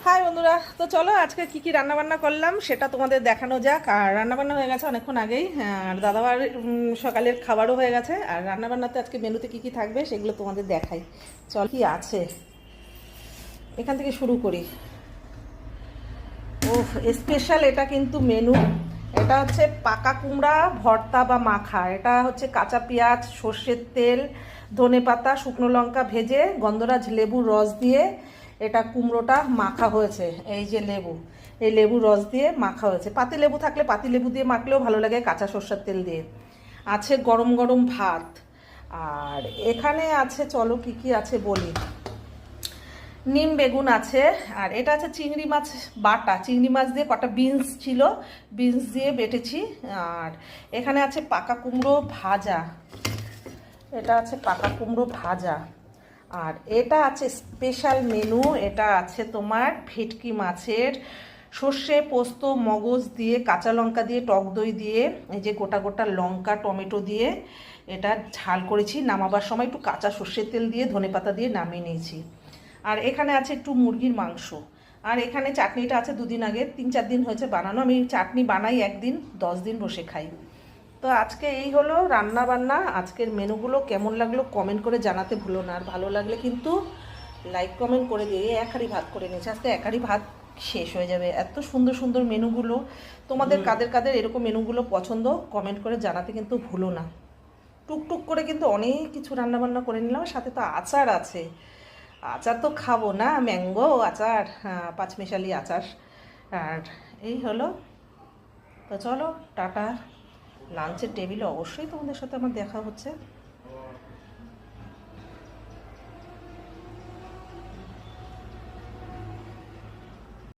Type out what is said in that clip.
High বন্ধুরা, তো চলো আজকে কি কি রান্না বান্না করলাম সেটা তোমাদের দেখানো যাক। আর রান্না বান্না হয়ে গেছে অনেকক্ষণ আগেই, আর দাদাবার সকালের খাবারও হয়ে গেছে। আর রান্না বান্নাতে আজকে মেনুতে কি কি থাকবে সেগুলো তোমাদের দেখাই। চল কি আছে এখান থেকে শুরু করি। ও স্পেশাল, এটা কিন্তু মেনু। এটা হচ্ছে পাকা কুমড়া ভর্তা বা মাখা। এটা হচ্ছে কাঁচা পেঁয়াজ, সর্ষের তেল, ধনেপাতা, শুকনো লঙ্কা ভেজে গন্ধরাজ লেবুর রস দিয়ে এটা কুমড়োটা মাখা হয়েছে। এই যে লেবু, এই লেবুর রস দিয়ে মাখা হয়েছে। পাতি লেবু থাকলে পাতি লেবু দিয়ে মাখলেও ভালো লাগে, কাঁচা সর্ষের তেল দিয়ে। আছে গরম গরম ভাত। আর এখানে আছে, চলো কি কি আছে বলি। নিম বেগুন আছে, আর এটা আছে চিংড়ি মাছ বাটা। চিংড়ি মাছ দিয়ে কটা বিনস ছিল, বিনস দিয়ে বেটেছি। আর এখানে আছে পাকা কুমড়ো ভাজা, এটা আছে পাকা কুমড়ো ভাজা। আর এটা আছে স্পেশাল মেনু, এটা আছে তোমার ভেটকি মাছের সর্ষে পোস্ত মগজ দিয়ে কাঁচা লঙ্কা দিয়ে টক দই দিয়ে এই যে গোটা গোটা লঙ্কা টমেটো দিয়ে এটা ঝাল করেছি। নামাবার সময় একটু কাঁচা সর্ষের তেল দিয়ে ধনেপাতা দিয়ে নামিয়ে নিয়েছি। আর এখানে আছে একটু মুরগির মাংস। আর এখানে চাটনিটা আছে দুদিন আগে, 3-4 দিন হয়েছে বানানো। আমি চাটনি বানাই একদিন, 10 দিন বসে খাই। তো আজকে এই হলো রান্না বান্না। আজকের মেনুগুলো কেমন লাগলো কমেন্ট করে জানাতে ভুলো না। আর ভালো লাগলে কিন্তু লাইক কমেন্ট করে দিয়ে এক হাঁড়ি ভাত করে নিয়েছি। আজকে এক হাঁড়ি ভাত শেষ হয়ে যাবে। এত সুন্দর সুন্দর মেনুগুলো। তোমাদের কাদের কাদের এরকম মেনুগুলো পছন্দ কমেন্ট করে জানাতে কিন্তু ভুলো না। টুকটুক করে কিন্তু অনেক কিছু রান্না বান্না করে নিলাম। সাথে তো আচার আছে, আচার তো খাবো না, ম্যাঙ্গো আচার, হ্যাঁ পাঁচমিশালি আচার। আর এই হলো। তো চলো টাটা। লাঞ্চের টেবিলে অবশ্যই তোমাদের সাথে আমার দেখা হচ্ছে।